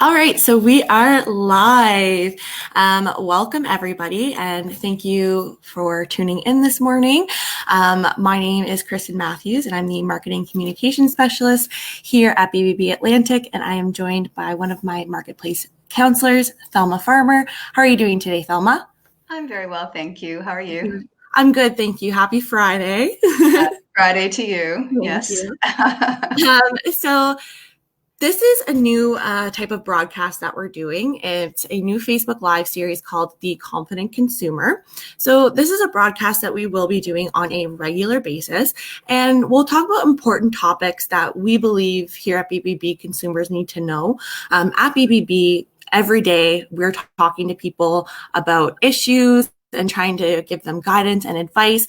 All right, so we are live. Welcome, everybody, and thank you for tuning in this morning. My name is Kristen Matthews, and I'm the Marketing Communications Specialist here at BBB Atlantic, and I am joined by one of my marketplace counselors, Thelma Farmer. How are you doing today, Thelma? I'm very well, thank you. How are you? I'm good, thank you. Happy Friday. Happy Friday to you. Thank Yes. you. So this is a new type of broadcast that we're doing. It's a new Facebook Live series called The Confident Consumer. So this is a broadcast that we will be doing on a regular basis, and we'll talk about important topics that we believe here at BBB consumers need to know. At BBB, every day we're talking to people about issues and trying to give them guidance and advice.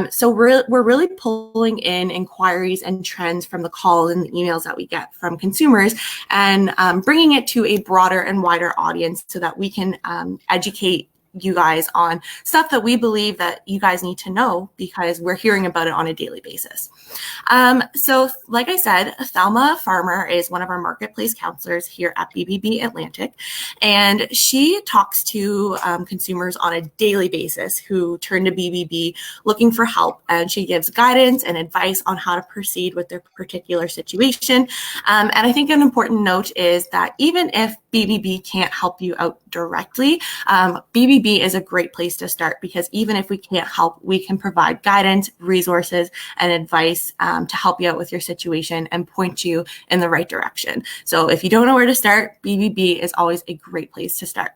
So we're really pulling in inquiries and trends from the calls and the emails that we get from consumers and bringing it to a broader and wider audience so that we can educate you guys on stuff that we believe that you guys need to know because we're hearing about it on a daily basis. So like I said, Thelma Farmer is one of our marketplace counselors here at BBB Atlantic, and she talks to consumers on a daily basis who turn to BBB looking for help, and she gives guidance and advice on how to proceed with their particular situation. And I think an important note is that even if BBB can't help you out directly, BBB is a great place to start because even if we can't help, we can provide guidance, resources, and advice to help you out with your situation and point you in the right direction. So if you don't know where to start, BBB is always a great place to start.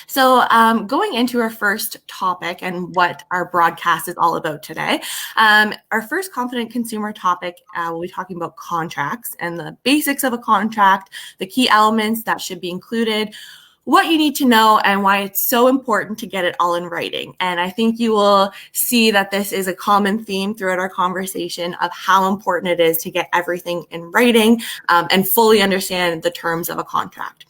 So going into our first topic and what our broadcast is all about today, our first confident consumer topic, we'll be talking about contracts and the basics of a contract, the key elements that should be included, what you need to know, and why it's so important to get it all in writing. And I think you will see that this is a common theme throughout our conversation of how important it is to get everything in writing and fully understand the terms of a contract.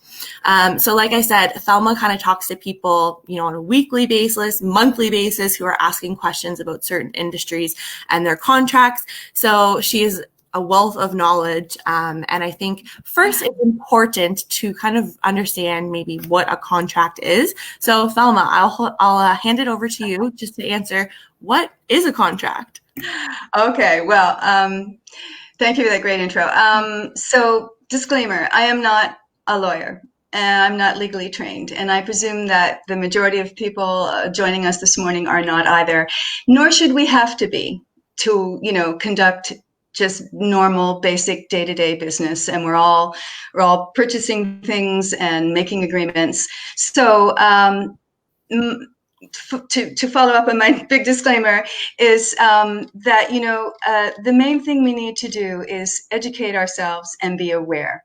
So like I said, Thelma kind of talks to people, on a weekly basis, monthly basis, who are asking questions about certain industries and their contracts. So she is a wealth of knowledge. And I think first it's important to kind of understand maybe what a contract is. So Thelma, I'll hand it over to you just to answer, what is a contract? Okay, well, thank you for that great intro. So disclaimer, I am not a lawyer. And I'm not legally trained, and I presume that the majority of people joining us this morning are not either, nor should we have to be to, conduct just normal, basic day-to-day business. And we're all purchasing things and making agreements. So to follow up on my big disclaimer is that the main thing we need to do is educate ourselves and be aware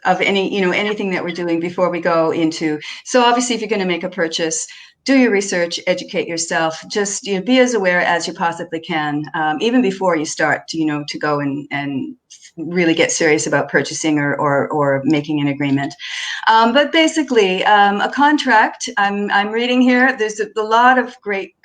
of anything that we're doing before we go into. So obviously, if you're going to make a purchase, do your research, educate yourself, just be as aware as you possibly can, even before you start to go and really get serious about purchasing or making an agreement. But basically, a contract, I'm reading here, there's a lot of great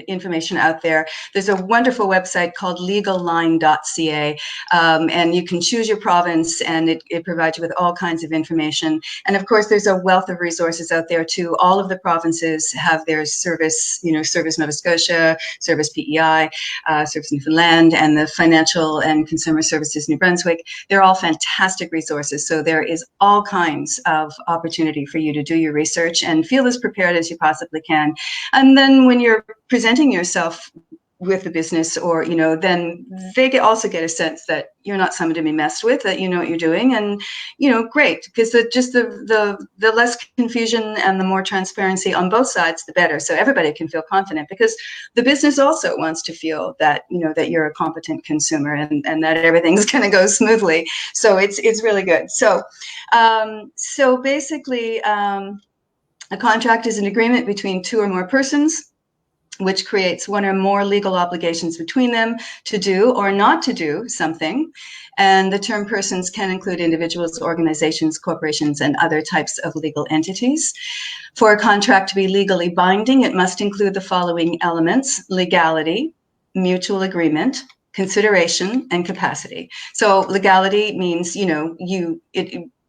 information out there. There's a wonderful website called legalline.ca, and you can choose your province, and it provides you with all kinds of information. And of course, there's a wealth of resources out there too. All of the provinces have their Service, Service Nova Scotia, Service PEI, Service Newfoundland, and the Financial and Consumer Services New Brunswick. They're all fantastic resources. So there is all kinds of opportunity for you to do your research and feel as prepared as you possibly can. And then when you're presenting yourself with the business, or then they also get a sense that you're not someone to be messed with, that you know what you're doing, and great, because the less confusion and the more transparency on both sides, the better. So everybody can feel confident, because the business also wants to feel that that you're a competent consumer and that everything's going to go smoothly. So it's really good. So so basically, a contract is an agreement between two or more persons, which creates one or more legal obligations between them to do or not to do something. And the term persons can include individuals, organizations, corporations, and other types of legal entities. For a contract to be legally binding, it must include the following elements: legality, mutual agreement, consideration, and capacity. So legality means,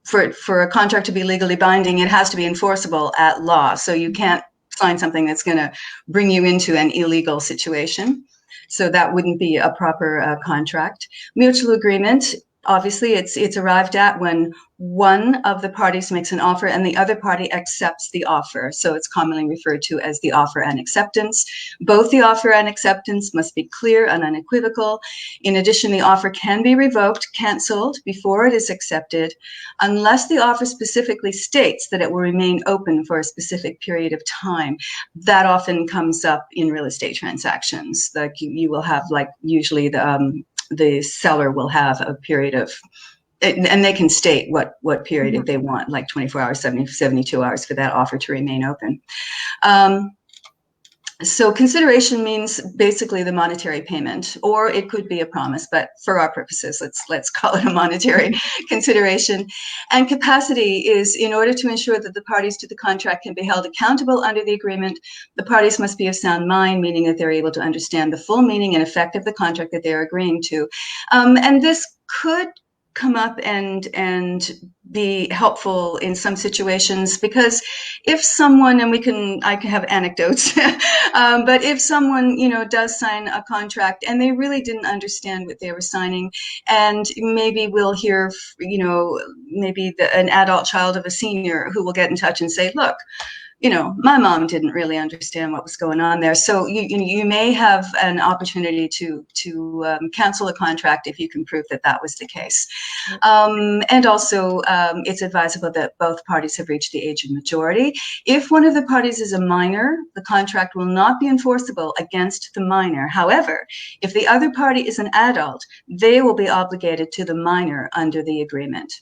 for a contract to be legally binding, it has to be enforceable at law. So you can't sign something that's going to bring you into an illegal situation. So that wouldn't be a proper contract. Mutual agreement, obviously, it's arrived at when one of the parties makes an offer and the other party accepts the offer. So it's commonly referred to as the offer and acceptance. Both the offer and acceptance must be clear and unequivocal. In addition, the offer can be revoked, canceled before it is accepted, unless the offer specifically states that it will remain open for a specific period of time. That often comes up in real estate transactions. Like you will have, like, usually the seller will have a period of, and they can state what period if they want, like 24 hours, 72 hours for that offer to remain open. So consideration means basically the monetary payment, or it could be a promise, but for our purposes, let's call it a monetary consideration. And capacity is, in order to ensure that the parties to the contract can be held accountable under the agreement, the parties must be of sound mind, meaning that they're able to understand the full meaning and effect of the contract that they're agreeing to. And this could come up and be helpful in some situations, because if someone, and I can have anecdotes, but if someone, does sign a contract and they really didn't understand what they were signing, and maybe we'll hear, maybe an adult child of a senior who will get in touch and say, look, my mom didn't really understand what was going on there. So you may have an opportunity to cancel a contract if you can prove that was the case. And also, it's advisable that both parties have reached the age of majority. If one of the parties is a minor, the contract will not be enforceable against the minor. However, if the other party is an adult, they will be obligated to the minor under the agreement.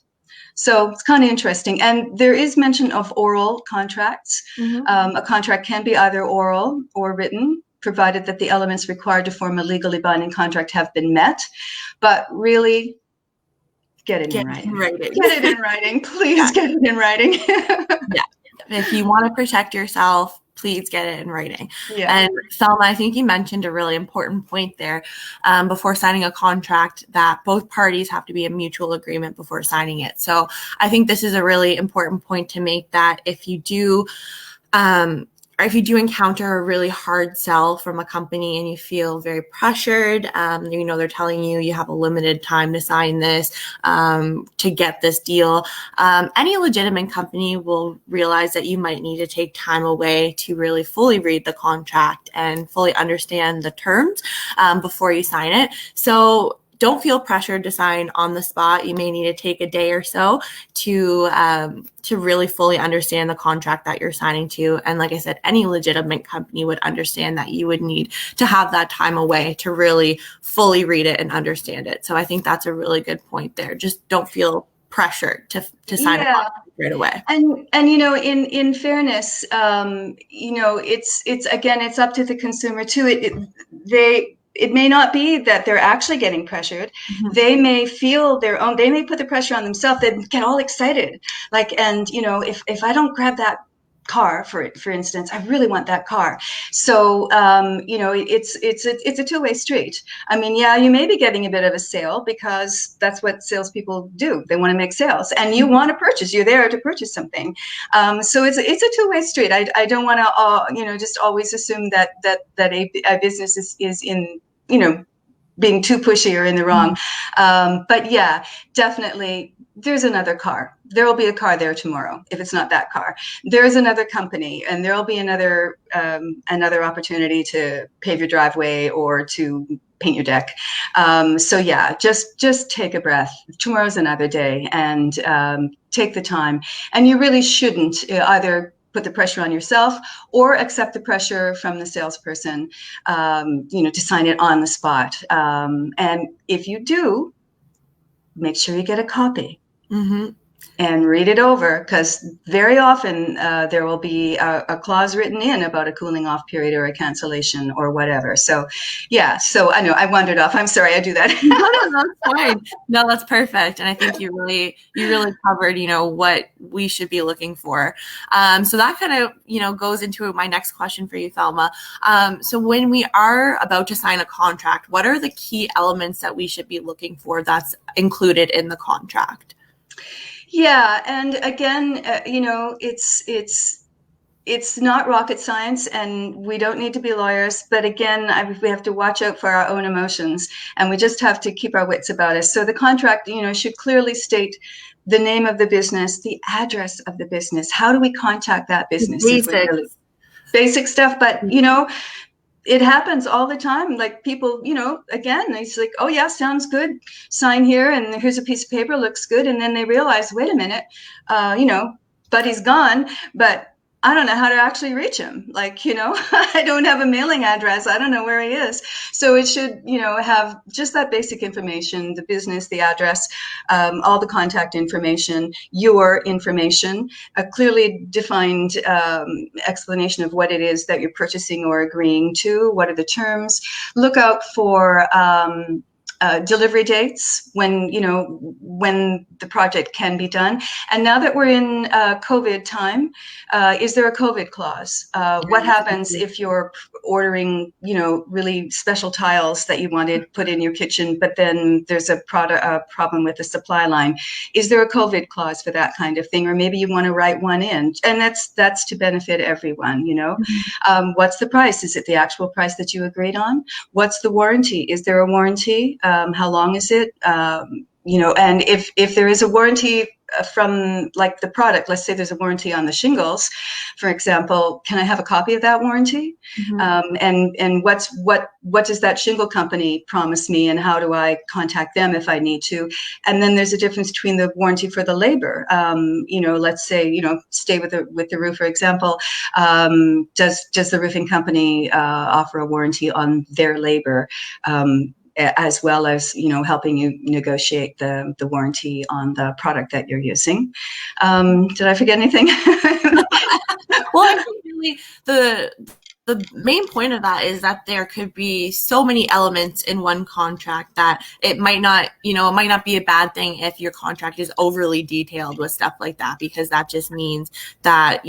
So it's kind of interesting. And there is mention of oral contracts. A contract can be either oral or written, provided that the elements required to form a legally binding contract have been met. But really, get it in writing. Get it in writing. Please get it in writing. Yeah. If you want to protect yourself, please get it in writing. Yeah. And Thelma, I think you mentioned a really important point there before signing a contract, that both parties have to be in mutual agreement before signing it. So I think this is a really important point to make, that if you do encounter a really hard sell from a company and you feel very pressured, they're telling you have a limited time to sign this, to get this deal, any legitimate company will realize that you might need to take time away to really fully read the contract and fully understand the terms before you sign it. So don't feel pressured to sign on the spot. You may need to take a day or so to really fully understand the contract that you're signing to. And like I said, any legitimate company would understand that you would need to have that time away to really fully read it and understand it. So I think that's a really good point there. Just don't feel pressured to sign a contract right away. And in fairness, it's again, it's up to the consumer too. It may not be that they're actually getting pressured. They may feel they may put the pressure on themselves. They get all excited. If I don't grab that car, for instance, I really want that car. So, it's a two-way street. I mean, yeah, you may be getting a bit of a sale, because that's what salespeople do. They want to make sales, and you want to purchase. You're there to purchase something. So it's a two-way street. I don't want to, just always assume that a business is in, being too pushy or in the wrong. But yeah, definitely, there's another car. There will be a car there tomorrow. If it's not that car, there's another company, and there will be another opportunity to pave your driveway or to paint your deck. So yeah, just take a breath. Tomorrow's another day, and take the time. And you really shouldn't either put the pressure on yourself or accept the pressure from the salesperson, to sign it on the spot. And if you do, make sure you get a copy. and read it over, because very often there will be a clause written in about a cooling off period or a cancellation or whatever. So yeah, so I know I wandered off. I'm sorry, I do that. No, that's fine. No, that's perfect. And I think you really covered, what we should be looking for. So that kind of, goes into my next question for you, Thelma. So when we are about to sign a contract, what are the key elements that we should be looking for that's included in the contract? Yeah, and again, it's not rocket science, and we don't need to be lawyers. But again, we have to watch out for our own emotions, and we just have to keep our wits about us. So the contract, should clearly state the name of the business, the address of the business. How do we contact that business if we really basic stuff? But it happens all the time. Like people, again, it's like, oh yeah, sounds good. Sign here, and here's a piece of paper, looks good. And then they realize, wait a minute, Buddy's gone, but I don't know how to actually reach him. Like, I don't have a mailing address. I don't know where he is. So it should, have just that basic information, the business, the address, all the contact information, your information, a clearly defined explanation of what it is that you're purchasing or agreeing to. What are the terms? Look out for delivery dates, when the project can be done. And now that we're in COVID time, is there a COVID clause? What happens if you're ordering really special tiles that you wanted put in your kitchen, but then there's a problem with the supply line? Is there a COVID clause for that kind of thing? Or maybe you want to write one in, and that's to benefit everyone. What's the price? Is it the actual price that you agreed on? What's the warranty? Is there a warranty? How long is it? And if there is a warranty from like the product, let's say there's a warranty on the shingles, for example, can I have a copy of that warranty? Mm-hmm. And what does that shingle company promise me, and how do I contact them if I need to? And then there's a difference between the warranty for the labor. Let's say, stay with the roof, for example. Does the roofing company offer a warranty on their labor? As well as helping you negotiate the warranty on the product that you're using. Did I forget anything? Well, I think really the main point of that is that there could be so many elements in one contract that it might not be a bad thing if your contract is overly detailed with stuff like that, because that just means that,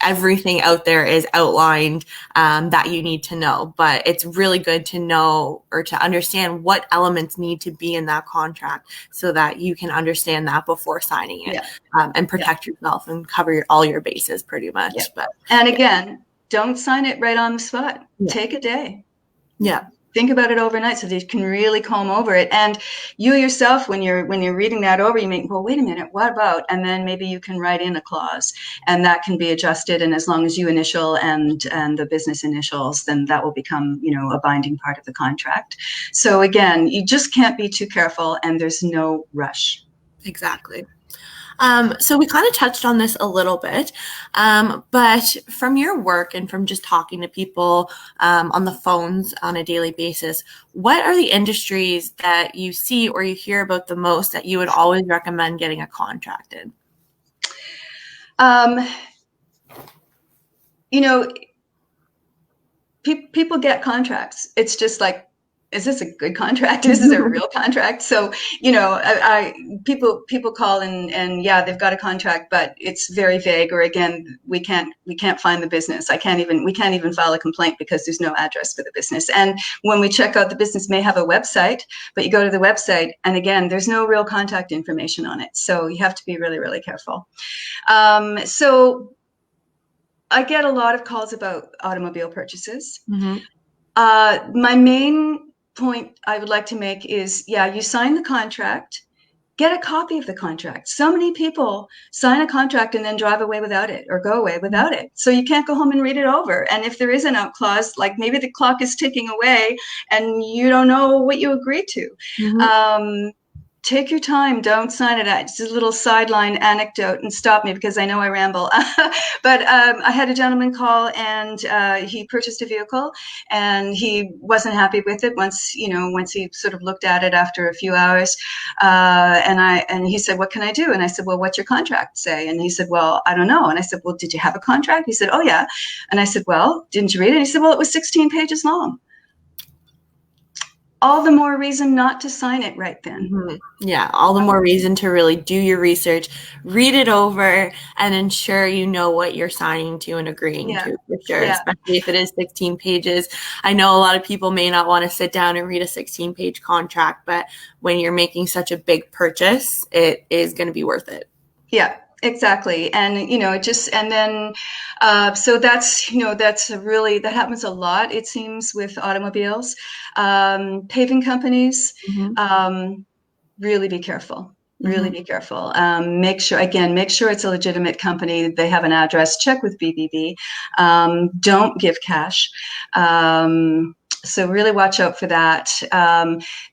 everything out there is outlined that you need to know. But it's really good to know or to understand what elements need to be in that contract so that you can understand that before signing it. And protect yourself and cover all your bases pretty much. But again, don't sign it right on the spot. Take a day. Think about it overnight so that you can really comb over it. And you yourself, when you're reading that over, you may, well, wait a minute, what about? And then maybe you can write in a clause, and that can be adjusted. And as long as you initial and the business initials, then that will become, a binding part of the contract. So again, you just can't be too careful, and there's no rush. Exactly. So we kind of touched on this a little bit, but from your work and from just talking to people on the phones on a daily basis, what are the industries that you see or you hear about the most that you would always recommend getting a contract in? People get contracts. It's just like, is this a good contract? Is this a real contract? So, people call and they've got a contract, but it's very vague. Or again, we can't find the business. We can't even file a complaint because there's no address for the business. And when we check out, the business may have a website, but you go to the website, and again, there's no real contact information on it. So you have to be really, really careful. So I get a lot of calls about automobile purchases. Mm-hmm. My main point I would like to make is, you sign the contract, get a copy of the contract. So many people sign a contract and then drive away without it, or go away without it. So you can't go home and read it over. And if there is an out clause, like maybe the clock is ticking away and you don't know what you agreed to. Mm-hmm. take your time. Don't sign it. It's a little sideline anecdote, and stop me because I know I ramble. But I had a gentleman call, and he purchased a vehicle, and he wasn't happy with it once he sort of looked at it after a few hours. And he said, "What can I do?" And I said, "Well, what's your contract say?" And he said, "Well, I don't know." And I said, "Well, did you have a contract?" He said, "Oh yeah." And I said, "Well, didn't you read it?" And he said, "Well, it was 16 pages long." All the more reason not to sign it right then. Mm-hmm. Yeah, all the more reason to really do your research, read it over, and ensure you know what you're signing to and agreeing to, for sure, especially if it is 16 pages. I know a lot of people may not want to sit down and read a 16-page contract, but when you're making such a big purchase, it is going to be worth it. Yeah. Exactly. And, so that happens a lot, it seems, with automobiles. Paving companies, really be careful. Really be careful. Make sure it's a legitimate company. They have an address. Check with BBB. Don't give cash. So really watch out for that.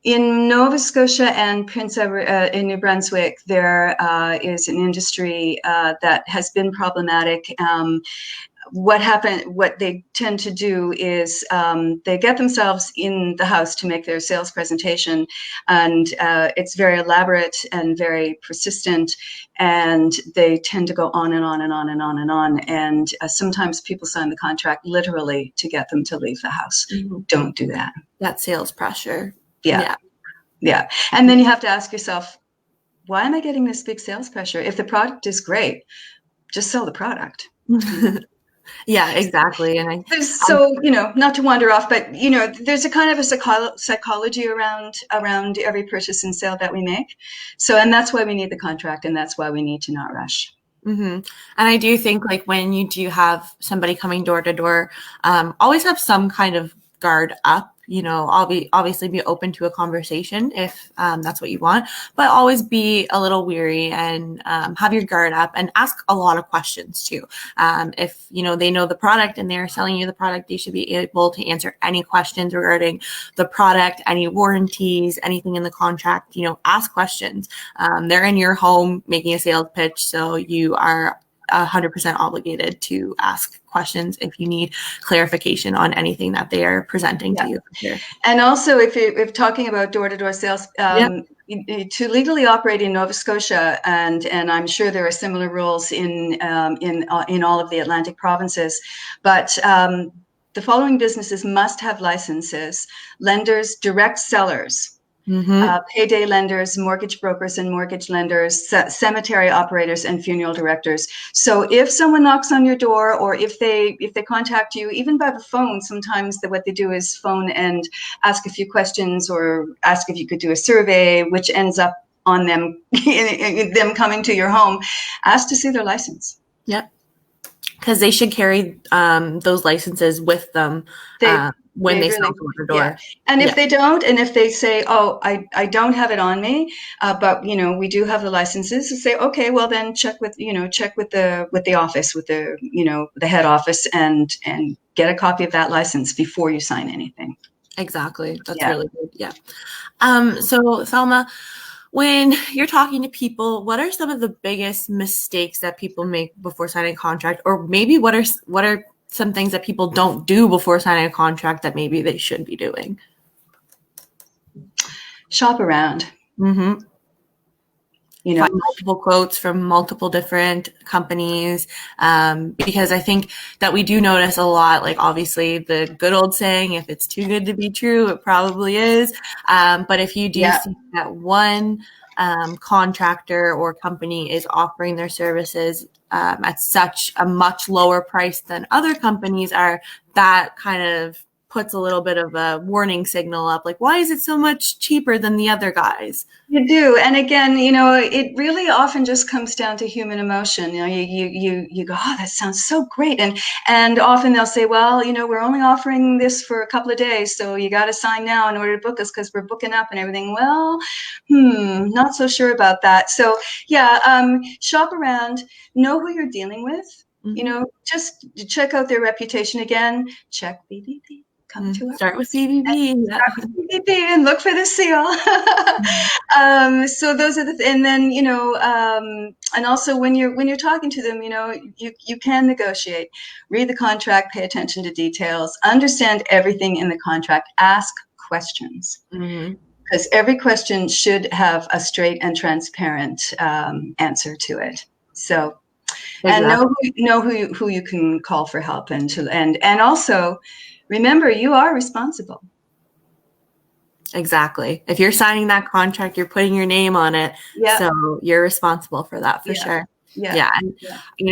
In Nova Scotia and Prince Edward, in New Brunswick, there is an industry that has been problematic. What they tend to do is they get themselves in the house to make their sales presentation, and it's very elaborate and very persistent, and they tend to go on and on and on and on and on, and sometimes people sign the contract literally to get them to leave the house. Don't do that. That sales pressure. Yeah. And then you have to ask yourself, why am I getting this big sales pressure? If the product is great, just sell the product. Yeah, exactly. And so, not to wander off, but, there's a kind of a psychology around every purchase and sale that we make. So, and that's why we need the contract, and that's why we need to not rush. And I do think, like, when you do have somebody coming door to door, always have some kind of guard up. I'll obviously be open to a conversation if that's what you want, but always be a little weary and have your guard up and ask a lot of questions too. If they know the product and they're selling you the product, they should be able to answer any questions regarding the product, any warranties, anything in the contract. Ask questions. They're in your home making a sales pitch, so you are 100% obligated to ask questions if you need clarification on anything that they are presenting to you. Sure. And also, if talking about door-to-door sales, to legally operate in Nova Scotia, and I'm sure there are similar rules in all of the Atlantic provinces, but the following businesses must have licenses: lenders, direct sellers, payday lenders, mortgage brokers and mortgage lenders, cemetery operators, and funeral directors. So if someone knocks on your door, or if they contact you, even by the phone, sometimes what they do is phone and ask a few questions, or ask if you could do a survey, which ends up on them them coming to your home. Ask to see their license. Yep. Because they should carry those licenses with them when they sell door to door. Yeah. And if they don't, and if they say, "Oh, I don't have it on me," but we do have the licenses, to say, "Okay, well then check with the office, with the head office, and get a copy of that license before you sign anything." Exactly. That's really good. Yeah. So Thelma, when you're talking to people, what are some of the biggest mistakes that people make before signing a contract? Or maybe what are some things that people don't do before signing a contract that maybe they should be doing? Shop around. Find multiple quotes from multiple different companies, because I think that we do notice a lot, like obviously the good old saying, if it's too good to be true, it probably is. But if you do see that one contractor or company is offering their services at such a much lower price than other companies are, that kind of puts a little bit of a warning signal up, like, why is it so much cheaper than the other guys? You do. And again, it really often just comes down to human emotion. You go, "Oh, that sounds so great." And often they'll say, "Well, we're only offering this for a couple of days, so you got to sign now in order to book us, because we're booking up and everything." Well, not so sure about that. So shop around, know who you're dealing with. Just check out their reputation. Again, check BBB. come to Start with us. BBB. Yeah. Start with BBB and look for the seal. So those are and then, and also when you're talking to them, you can negotiate, read the contract, pay attention to details, understand everything in the contract, ask questions. Mm-hmm. Because every question should have a straight and transparent answer to it. So, and know who you can call for help, and also remember, you are responsible. Exactly. If you're signing that contract, you're putting your name on it. Yeah. So you're responsible for that for sure. Yeah. And,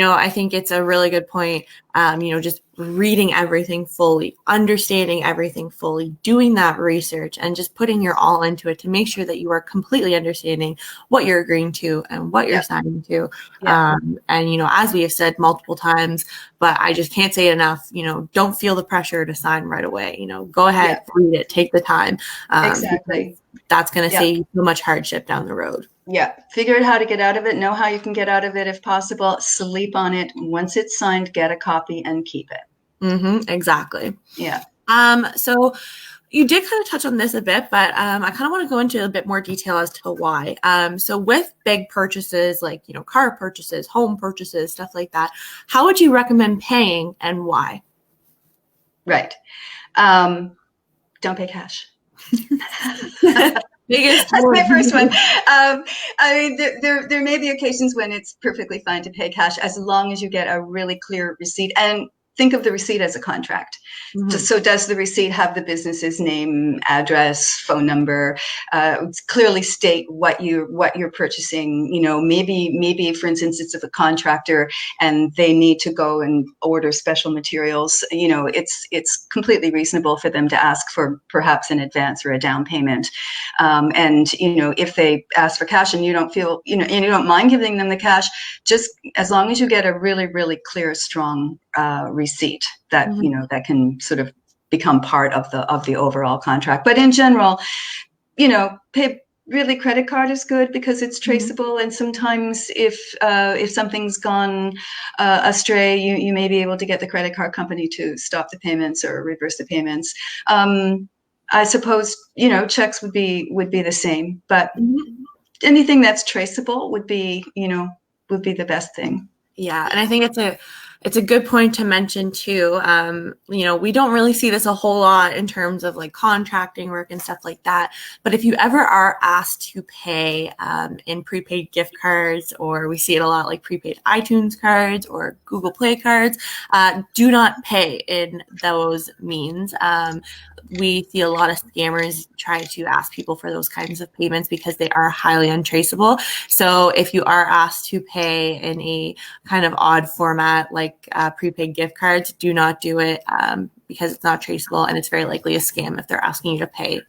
I think it's a really good point. Just reading everything fully, understanding everything fully, doing that research, and just putting your all into it to make sure that you are completely understanding what you're agreeing to and what you're signing to. And, as we have said multiple times, but I just can't say it enough, don't feel the pressure to sign right away. Go ahead, read it, take the time. Exactly. That's going to save you so much hardship down the road. Yeah. Figure out how to get out of it. Know how you can get out of it if possible. Sleep on it. Once it's signed, get a copy and keep it. Mm-hmm, exactly. Yeah. So you did kind of touch on this a bit, but I kind of want to go into a bit more detail as to why. So with big purchases, like, car purchases, home purchases, stuff like that, how would you recommend paying and why? Right. Don't pay cash. That's my first one. There may be occasions when it's perfectly fine to pay cash as long as you get a really clear receipt, and think of the receipt as a contract. Mm-hmm. So does the receipt have the business's name, address, phone number, clearly state what you're purchasing? Maybe for instance, it's of a contractor and they need to go and order special materials. It's completely reasonable for them to ask for perhaps an advance or a down payment. And if they ask for cash and you don't feel, and you don't mind giving them the cash, just as long as you get a really, really clear, strong receipt that that can sort of become part of the overall contract. But in general, really credit card is good because it's traceable, and sometimes if something's gone astray, you may be able to get the credit card company to stop the payments or reverse the payments. I suppose checks would be the same, but anything that's traceable would be the best thing. Yeah, and I think it's a good point to mention too. We don't really see this a whole lot in terms of like contracting work and stuff like that. But if you ever are asked to pay in prepaid gift cards, or we see it a lot like prepaid iTunes cards or Google Play cards, do not pay in those means. We see a lot of scammers try to ask people for those kinds of payments because they are highly untraceable. So if you are asked to pay in a kind of odd format like prepaid gift cards, do not do it because it's not traceable, and it's very likely a scam if they're asking you to pay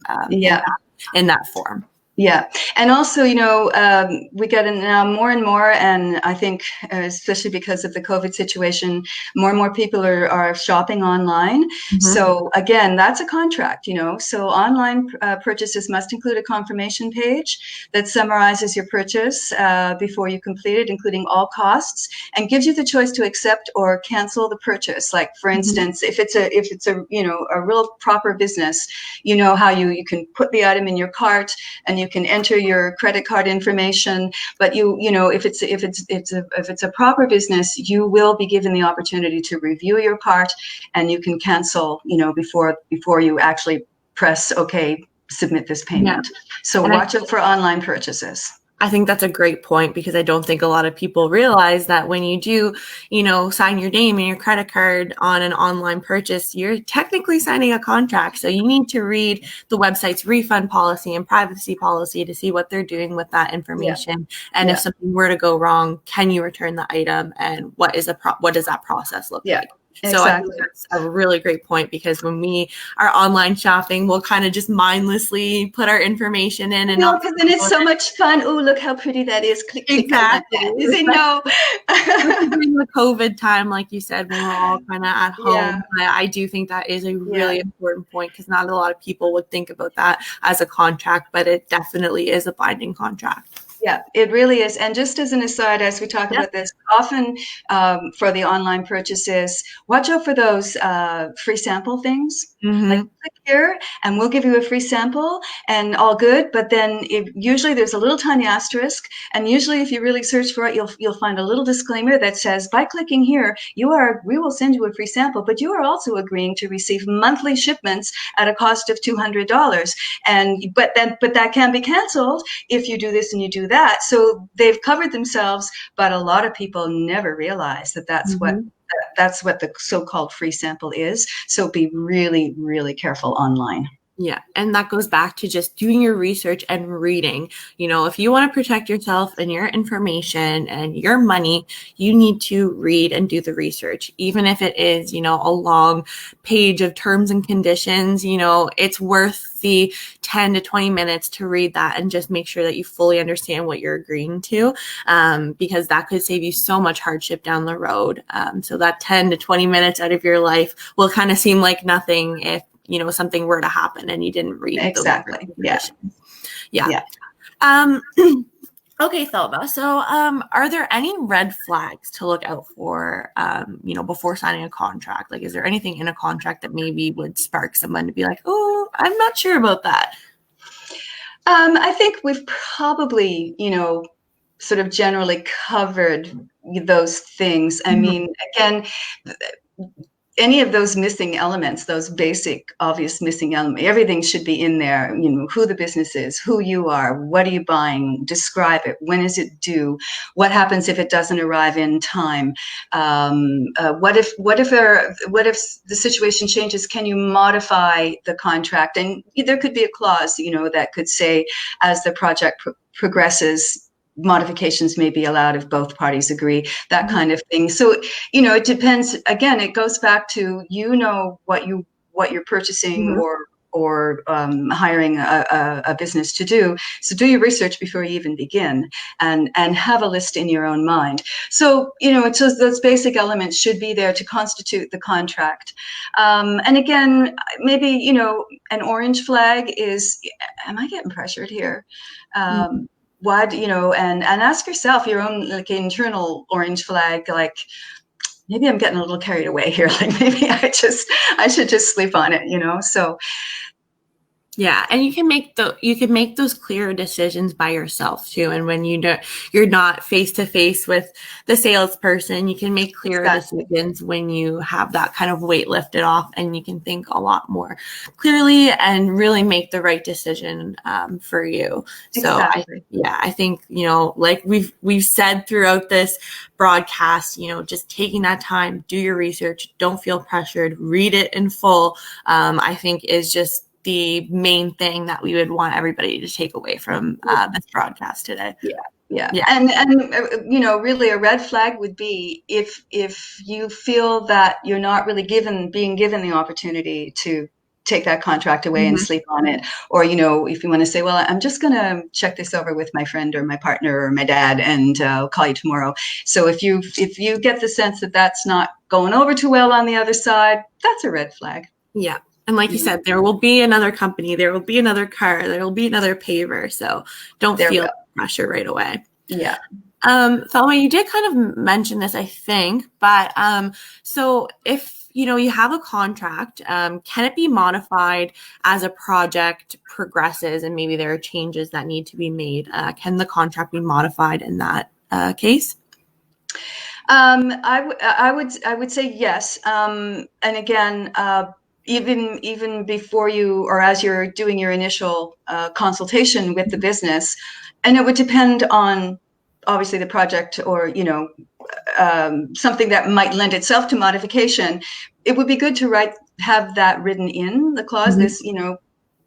in that form. Yeah. And also, we get it now more and more, and I think especially because of the COVID situation, more and more people are shopping online. Mm-hmm. So again, that's a contract, so online purchases must include a confirmation page that summarizes your purchase before you complete it, including all costs, and gives you the choice to accept or cancel the purchase. Like, for instance, if it's a a real proper business, how you can put the item in your cart and you can enter your credit card information, but if it's a proper business, you will be given the opportunity to review your cart, and you can cancel before you actually press OK, submit this payment. Yeah. So watch out for online purchases. I think that's a great point, because I don't think a lot of people realize that when you do, sign your name and your credit card on an online purchase, you're technically signing a contract. So you need to read the website's refund policy and privacy policy to see what they're doing with that information. Yeah. And if something were to go wrong, can you return the item, and what does that process look like? Exactly. So I think that's a really great point, because when we are online shopping, we'll kind of just mindlessly put our information in, and because then it's so much fun. Oh, look how pretty that is! Click, exactly. Click on that. You say no. During the COVID time, like you said, when we're all kind of at home, I do think that is a really important point, because not a lot of people would think about that as a contract, but it definitely is a binding contract. Yeah, it really is. And just as an aside, as we talk Yeah. about this, often for the online purchases, watch out for those free sample things. Like Mm-hmm. click here, and we'll give you a free sample, and all good. But then usually there's a little tiny asterisk, and usually if you really search for it, you'll find a little disclaimer that says, by clicking here, we will send you a free sample, but you are also agreeing to receive monthly shipments at a cost of $200. And but that can be canceled if you do this and you do that. So they've covered themselves, but a lot of people never realize that that's what the so-called free sample is. So be really, really careful online. Yeah. And that goes back to just doing your research and reading. If you want to protect yourself and your information and your money, you need to read and do the research. Even if it is, a long page of terms and conditions, it's worth the 10 to 20 minutes to read that and just make sure that you fully understand what you're agreeing to, because that could save you so much hardship down the road. So that 10 to 20 minutes out of your life will kind of seem like nothing if something were to happen and you didn't read Exactly. Yeah. Yeah. Okay, Thelma. So, are there any red flags to look out for, before signing a contract? Like, is there anything in a contract that maybe would spark someone to be like, oh, I'm not sure about that? I think we've probably, sort of generally covered those things. I mean, again, any of those missing elements, those basic, obvious missing elements, everything should be in there. Who the business is, who you are, what are you buying, describe it, when is it due, what happens if it doesn't arrive in time, what if the situation changes, can you modify the contract? And there could be a clause, that could say, as the project progresses, modifications may be allowed if both parties agree, that kind of thing. So, it depends. Again, it goes back to, what you're purchasing or hiring a business to do. So do your research before you even begin, and have a list in your own mind. So, it's just those basic elements should be there to constitute the contract. And again, maybe, an orange flag is, am I getting pressured here? What, and ask yourself your own, like, internal orange flag, like, maybe I'm getting a little carried away here. Like, maybe I should just sleep on it, so. Yeah, and you can make those clearer decisions by yourself too. And when you're not face to face with the salesperson, you can make clearer decisions when you have that kind of weight lifted off, and you can think a lot more clearly and really make the right decision for you. Exactly. So I think like we've said throughout this broadcast, just taking that time, do your research, don't feel pressured, read it in full. I think is just the main thing that we would want everybody to take away from this broadcast today. Yeah. And really a red flag would be if you feel that you're not really being given the opportunity to take that contract away and sleep on it, or if you want to say, well, I'm just going to check this over with my friend or my partner or my dad, and I'll call you tomorrow. So if you get the sense that that's not going over too well on the other side, that's a red flag. Yeah. And like you said, there will be another company, there will be another car, there will be another paver. So don't feel pressure right away. Yeah. Thelma, you did kind of mention this, I think, but so if you have a contract, can it be modified as a project progresses and maybe there are changes that need to be made? Can the contract be modified in that case? I would say yes. And again, even before you, or as you're doing your initial consultation with the business, and it would depend on obviously the project, or something that might lend itself to modification. It would be good to have that written in the clause. This,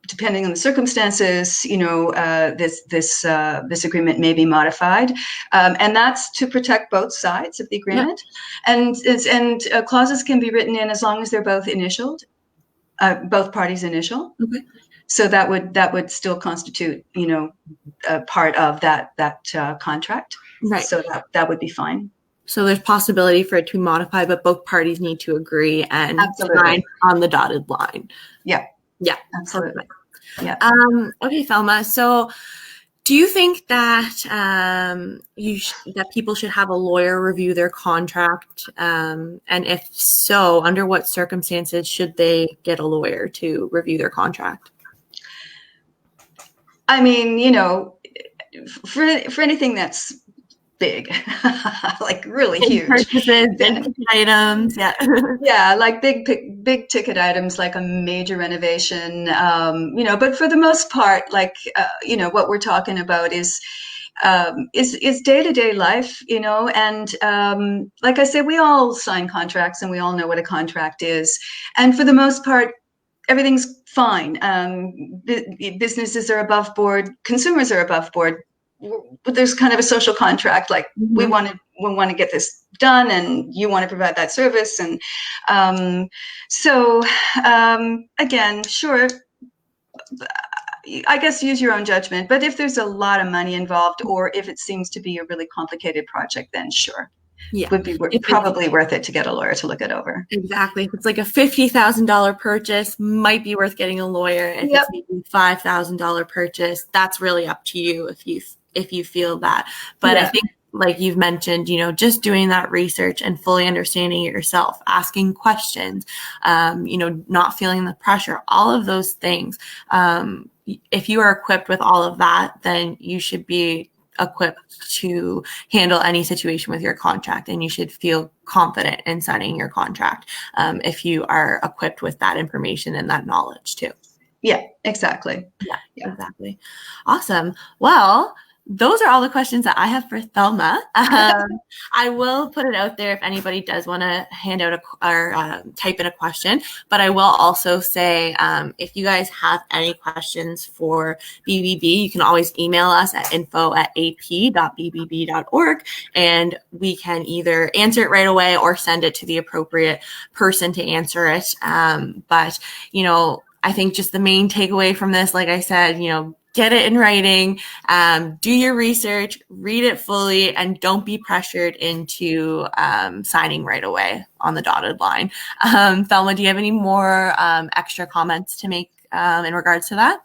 depending on the circumstances, this agreement may be modified, and that's to protect both sides of the agreement. And clauses can be written in as long as they're both initialed, both parties initial. Okay. So that would still constitute, a part of that contract. Right. So that would be fine. So there's possibility for it to be modified, but both parties need to agree and sign on the dotted line. Yeah. Yeah. Absolutely. Perfect. Yeah. Okay, Thelma. So Do you think that that people should have a lawyer review their contract? And if so, under what circumstances should they get a lawyer to review their contract? I mean, for anything that's big, like really Big huge, purchases, big ticket items, yeah. yeah, like big ticket items, like a major renovation, but for the most part, like what we're talking about is day-to-day life, and like I said, we all sign contracts and we all know what a contract is, and for the most part everything's fine. Businesses are above board, consumers are above board, but there's kind of a social contract, like we want to get this done and you want to provide that service, and so again, sure, I guess use your own judgment, but if there's a lot of money involved or if it seems to be a really complicated project, then sure, Yeah. would be probably worth it to get a lawyer to look it over. Exactly. If it's like a $50,000 purchase, might be worth getting a lawyer. If it's maybe $5,000 purchase, that's really up to you if you feel that. But I think, like you've mentioned, just doing that research and fully understanding it yourself, asking questions, not feeling the pressure, all of those things. If you are equipped with all of that, then you should be equipped to handle any situation with your contract, and you should feel confident in signing your contract if you are equipped with that information and that knowledge too. Yeah, exactly. Yeah, exactly. Awesome. Well, those are all the questions that I have for Thelma. I will put it out there if anybody does want to hand out or type in a question, but I will also say if you guys have any questions for BBB, you can always email us at info@ap.bbb.org, and we can either answer it right away or send it to the appropriate person to answer it. But, I think just the main takeaway from this, like I said, get it in writing, do your research, read it fully, and don't be pressured into signing right away on the dotted line. Thelma, do you have any more extra comments to make in regards to that?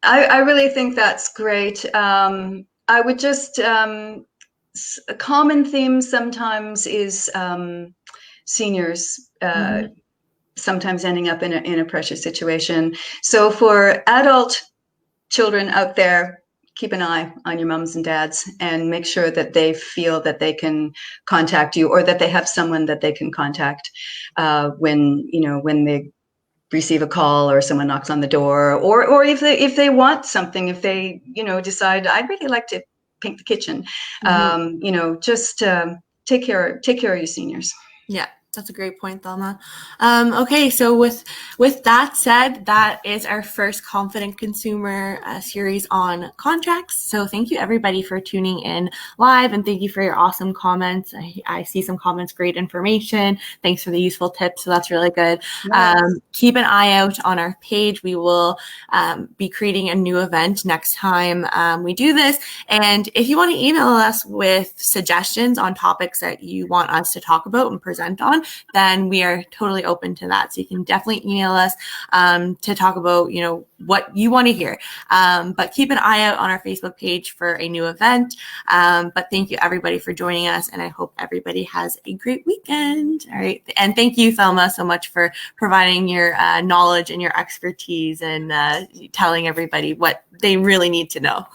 I really think that's great. I would just, a common theme sometimes is seniors sometimes ending up in a pressure situation. So for adult children out there, keep an eye on your moms and dads and make sure that they feel that they can contact you, or that they have someone that they can contact when they receive a call or someone knocks on the door, or if they want something, if they decide I'd really like to paint the kitchen, just take care of your seniors. Yeah. That's a great point, Thelma. Okay, so with that said, that is our first Confident Consumer series on contracts. So thank you everybody for tuning in live, and thank you for your awesome comments. I see some comments, great information. Thanks for the useful tips. So that's really good. Nice. Keep an eye out on our page. We will be creating a new event next time we do this. And if you want to email us with suggestions on topics that you want us to talk about and present on, then we are totally open to that. So you can definitely email us to talk about, what you want to hear. But keep an eye out on our Facebook page for a new event. But thank you everybody for joining us, and I hope everybody has a great weekend. All right. And thank you, Thelma, so much for providing your knowledge and your expertise and telling everybody what they really need to know.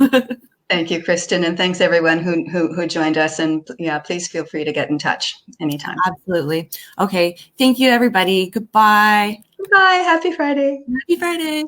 Thank you, Kristen, and thanks everyone who joined us. And yeah, please feel free to get in touch anytime. Absolutely. Okay. Thank you, everybody. Goodbye. Goodbye. Happy Friday. Happy Friday.